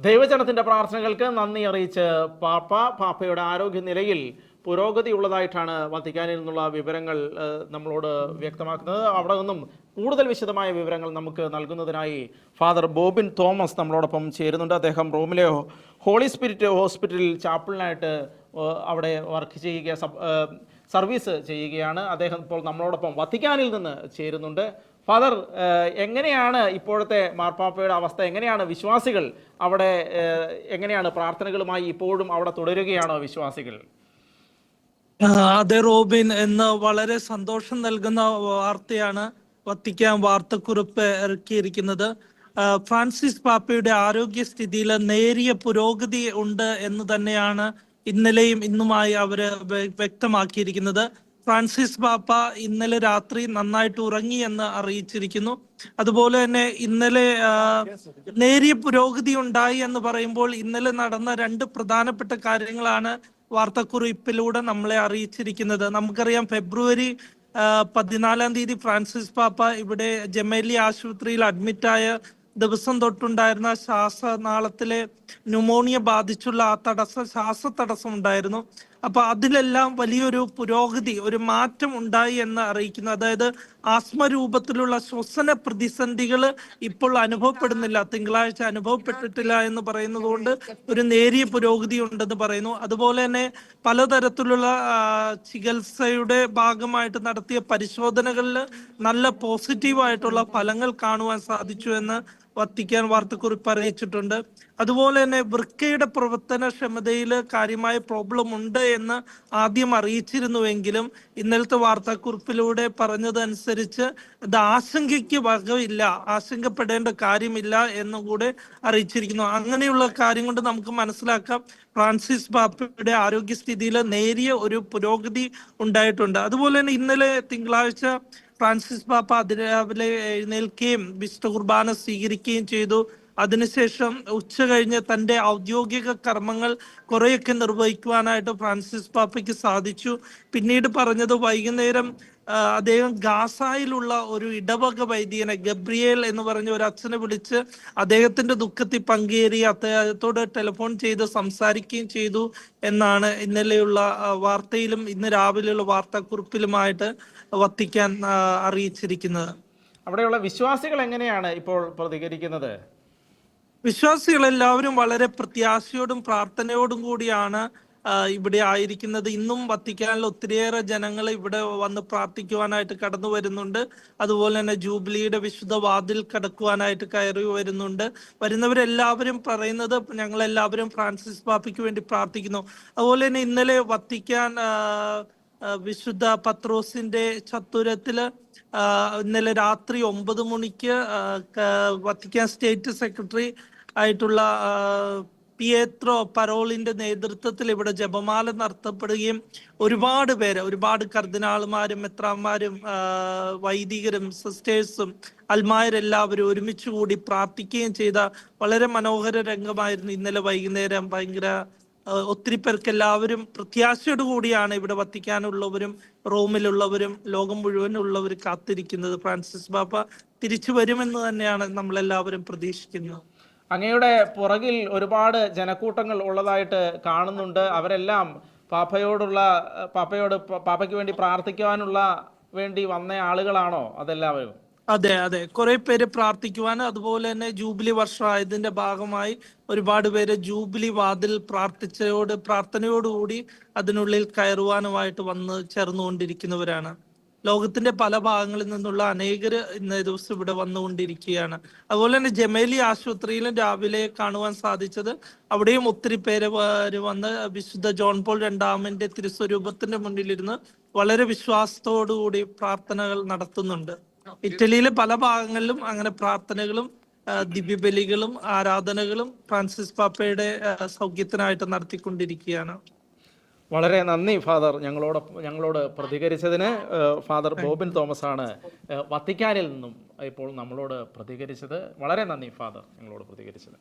ദൈവജനത്തിൻ്റെ പ്രാർത്ഥനകൾക്ക് നന്ദി അറിയിച്ച് പാപ്പയുടെ ആരോഗ്യനിലയിൽ പുരോഗതിയുള്ളതായിട്ടാണ് വത്തിക്കാനിൽ നിന്നുള്ള വിവരങ്ങൾ നമ്മളോട് വ്യക്തമാക്കുന്നത്. അവിടെ നിന്നും കൂടുതൽ വിശദമായ വിവരങ്ങൾ നമുക്ക് നൽകുന്നതിനായി ഫാദർ ബോബിൻ തോമസ് നമ്മളോടൊപ്പം ചേരുന്നുണ്ട്. അദ്ദേഹം റോമിലെ ഹോളി സ്പിരിറ്റ് ഹോസ്പിറ്റലിൽ ചാപ്പിളിനായിട്ട് അവിടെ വർക്ക് ചെയ്യുക സർവീസ് ചെയ്യുകയാണ്. അദ്ദേഹം ഇപ്പോൾ നമ്മളോടൊപ്പം വത്തിക്കാനിൽ നിന്ന് ചേരുന്നുണ്ട്. ഫാദർ, എങ്ങനെയാണ് ഇപ്പോഴത്തെ മാർപ്പാപ്പയുടെ അവസ്ഥ? എങ്ങനെയാണ് വിശ്വാസികൾ അവിടെ, എങ്ങനെയാണ് പ്രാർത്ഥനകളുമായി ഇപ്പോഴും അവിടെ തുടരുകയാണോ വിശ്വാസികൾ? അതെ റോബിൻ, എന്ന് വളരെ സന്തോഷം നൽകുന്ന വാർത്തയാണ് വത്തിക്കാൻ വാർത്തക്കുറിപ്പ് ഇറക്കിയിരിക്കുന്നത്. ഫ്രാൻസിസ് പാപ്പയുടെ ആരോഗ്യസ്ഥിതിയിൽ നേരിയ പുരോഗതി ഉണ്ട് എന്ന് തന്നെയാണ് ഇന്നലെയും ഇന്നുമായി അവര് വ്യക്തമാക്കിയിരിക്കുന്നത്. ഫ്രാൻസിസ് പാപ്പ ഇന്നലെ രാത്രി നന്നായിട്ട് ഉറങ്ങി എന്ന് അറിയിച്ചിരിക്കുന്നു. അതുപോലെ തന്നെ ഇന്നലെ നേരിയ പുരോഗതി ഉണ്ടായി എന്ന് പറയുമ്പോൾ ഇന്നലെ നടന്ന രണ്ട് പ്രധാനപ്പെട്ട കാര്യങ്ങളാണ് വാർത്താക്കുറിപ്പിലൂടെ നമ്മളെ അറിയിച്ചിരിക്കുന്നത്. നമുക്കറിയാം, ഫെബ്രുവരി 14-ാം തീയതി ഫ്രാൻസിസ് പാപ്പ ഇവിടെ ജമേലി ആശുപത്രിയിൽ അഡ്മിറ്റായ ദിവസം തൊട്ടുണ്ടായിരുന്ന ശ്വാസനാളത്തിലെ ന്യൂമോണിയ ബാധിച്ചുള്ള ശ്വാസതടസ്സം ഉണ്ടായിരുന്നു. അപ്പൊ അതിലെല്ലാം വലിയൊരു പുരോഗതി, ഒരു മാറ്റം ഉണ്ടായി എന്ന് അറിയിക്കുന്നു. അതായത് ആസ്മ രൂപത്തിലുള്ള ശ്വസന പ്രതിസന്ധികൾ ഇപ്പോൾ അനുഭവപ്പെടുന്നില്ല, തിങ്കളാഴ്ച അനുഭവപ്പെട്ടിട്ടില്ല എന്ന് പറയുന്നത് കൊണ്ട് ഒരു നേരിയ പുരോഗതി ഉണ്ടെന്ന് പറയുന്നു. അതുപോലെ തന്നെ പലതരത്തിലുള്ള ചികിത്സയുടെ ഭാഗമായിട്ട് നടത്തിയ പരിശോധനകളിൽ നല്ല പോസിറ്റീവായിട്ടുള്ള ഫലങ്ങൾ കാണുവാൻ സാധിച്ചു എന്ന് വത്തിക്കാൻ വാർത്തക്കുറിപ്പ് അറിയിച്ചിട്ടുണ്ട്. അതുപോലെ തന്നെ വൃക്കയുടെ പ്രവർത്തനക്ഷമതയിൽ കാര്യമായ പ്രോബ്ലം ഉണ്ട് എന്ന് ആദ്യം അറിയിച്ചിരുന്നുവെങ്കിലും ഇന്നലത്തെ വാർത്താക്കുറിപ്പിലൂടെ പറഞ്ഞതനുസരിച്ച് ഇത് ആശങ്കയ്ക്ക് വകയില്ല, ആശങ്കപ്പെടേണ്ട കാര്യമില്ല എന്നും കൂടെ അറിയിച്ചിരിക്കുന്നു. അങ്ങനെയുള്ള കാര്യം കൊണ്ട് നമുക്ക് മനസ്സിലാക്കാം ഫ്രാൻസിസ് പാപ്പയുടെ ആരോഗ്യസ്ഥിതിയിൽ നേരിയ ഒരു പുരോഗതി ഉണ്ടായിട്ടുണ്ട്. അതുപോലെ തന്നെ ഇന്നലെ തിങ്കളാഴ്ച ഫ്രാൻസിസ് പാപ്പ അതിരാവിലെ എഴുന്നേൽക്കുകയും വിശുദ്ധ കുർബാന സ്വീകരിക്കുകയും ചെയ്തു. അതിനുശേഷം ഉച്ച കഴിഞ്ഞ് തൻ്റെ ഔദ്യോഗിക കർമ്മങ്ങൾ കുറെയൊക്കെ നിർവഹിക്കുവാനായിട്ട് ഫ്രാൻസിസ് പാപ്പയ്ക്ക് സാധിച്ചു. പിന്നീട് പറഞ്ഞത് വൈകുന്നേരം അദ്ദേഹം ഗാസായിലുള്ള ഒരു ഇടവക വൈദികനെ, ഗബ്രിയേൽ എന്ന് പറഞ്ഞ ഒരു അച്ഛനെ വിളിച്ച് അദ്ദേഹത്തിന്റെ ദുഃഖത്തിൽ പങ്കേറി അദ്ദേഹത്തോട് ടെലിഫോൺ ചെയ്ത് സംസാരിക്കുകയും ചെയ്തു എന്നാണ് ഇന്നലെയുള്ള വാർത്തയിലും ഇന്ന് രാവിലെയുള്ള വാർത്താക്കുറിപ്പിലുമായിട്ട് വത്തിക്കാൻ അറിയിച്ചിരിക്കുന്നത്. അവിടെയുള്ള വിശ്വാസികൾ എങ്ങനെയാണ് ഇപ്പോൾ പ്രതികരിക്കുന്നത്? വിശ്വാസികളെല്ലാവരും വളരെ പ്രത്യാശയോടും പ്രാർത്ഥനയോടും കൂടിയാണ് ഇവിടെ ആയിരിക്കുന്നത്. ഇന്നും വത്തിക്കാനിൽ ഒത്തിരിയേറെ ജനങ്ങൾ ഇവിടെ വന്ന് പ്രാർത്ഥിക്കുവാനായിട്ട് കടന്നു വരുന്നുണ്ട്. അതുപോലെ തന്നെ ജൂബിലിയുടെ വിശുദ്ധ വാതിൽ കടക്കുവാനായിട്ട് കയറി വരുന്നുണ്ട്. വരുന്നവരെല്ലാവരും പറയുന്നത് ഞങ്ങളെല്ലാവരും ഫ്രാൻസിസ് പാപ്പയ്ക്ക് വേണ്ടി പ്രാർത്ഥിക്കുന്നു. അതുപോലെ തന്നെ ഇന്നലെ വത്തിക്കാൻ വിശുദ്ധ പത്രോസിന്റെ ചത്തുരത്തില് ഇന്നലെ രാത്രി 9 മണിക്ക് വത്തിക്കാൻ സ്റ്റേറ്റ് സെക്രട്ടറി ആയിട്ടുള്ള പിയേത്രോ പരോളിന്റെ നേതൃത്വത്തിൽ ഇവിടെ ജപമാല നടത്തപ്പെടുകയും ഒരുപാട് കർദിനാൾമാരും മെത്രാന്മാരും വൈദികരും സിസ്റ്റേഴ്സും അൽമായരെല്ലാവരും ഒരുമിച്ച് കൂടി പ്രാർത്ഥിക്കുകയും ചെയ്ത വളരെ മനോഹര രംഗമായിരുന്നു ഇന്നലെ വൈകുന്നേരം. ഒത്തിരി പേർക്ക് എല്ലാവരും പ്രത്യാശയോടു കൂടിയാണ് ഇവിടെ വത്തിക്കാനുള്ളവരും റോമിലുള്ളവരും ലോകം മുഴുവനുള്ളവർ കാത്തിരിക്കുന്നത്. ഫ്രാൻസിസ് പാപ്പ തിരിച്ചു വരുമെന്ന് തന്നെയാണ് നമ്മളെല്ലാവരും പ്രതീക്ഷിക്കുന്നത്. അങ്ങയുടെ പുറകിൽ ഒരുപാട് ജനക്കൂട്ടങ്ങൾ ഉള്ളതായിട്ട് കാണുന്നുണ്ട്. അവരെല്ലാം പാപ്പയ്ക്ക് വേണ്ടി പ്രാർത്ഥിക്കുവാനുള്ള വേണ്ടി വന്ന ആളുകളാണോ അതെല്ലാവരും? അതെ, കുറെ പേര് പ്രാർത്ഥിക്കുവാൻ, അതുപോലെ തന്നെ ജൂബിലി വർഷമായതിന്റെ ഭാഗമായി ഒരുപാട് പേര് ജൂബിലി വാതിൽ പ്രാർത്ഥനയോടുകൂടി അതിനുള്ളിൽ കയറുവാനുമായിട്ട് വന്ന് ചേർന്നുകൊണ്ടിരിക്കുന്നവരാണ്. ലോകത്തിന്റെ പല ഭാഗങ്ങളിൽ നിന്നുള്ള അനേകര് ഇന്നേ ദിവസം ഇവിടെ വന്നുകൊണ്ടിരിക്കുകയാണ്. അതുപോലെ തന്നെ ജമേലി ആശുപത്രിയിലും രാവിലെ കാണുവാൻ സാധിച്ചത്, അവിടെയും ഒത്തിരി പേര് വന്ന് വിശുദ്ധ ജോൺ പോൾ രണ്ടാമന്റെ തിരുസ്വരൂപത്തിന്റെ മുന്നിലിരുന്ന് വളരെ വിശ്വാസത്തോടുകൂടി പ്രാർത്ഥനകൾ നടത്തുന്നുണ്ട്. ഇറ്റലിയിലെ പല ഭാഗങ്ങളിലും അങ്ങനെ പ്രാർത്ഥനകളും ദിവ്യബലികളും ആരാധനകളും ഫ്രാൻസിസ് പാപ്പയുടെ സൗഖ്യത്തിനായിട്ട് നടത്തിക്കൊണ്ടിരിക്കുകയാണ്. വളരെ നന്ദി ഫാദർ, ഞങ്ങളോട് പ്രതികരിച്ചതിന്. ഫാദർ ബോബിൻ തോമസ് ആണ് വത്തിക്കാനിൽ നിന്നും ഇപ്പോൾ നമ്മളോട് പ്രതികരിച്ചത്. വളരെ നന്ദി ഫാദർ, ഞങ്ങളോട് പ്രതികരിച്ചത്.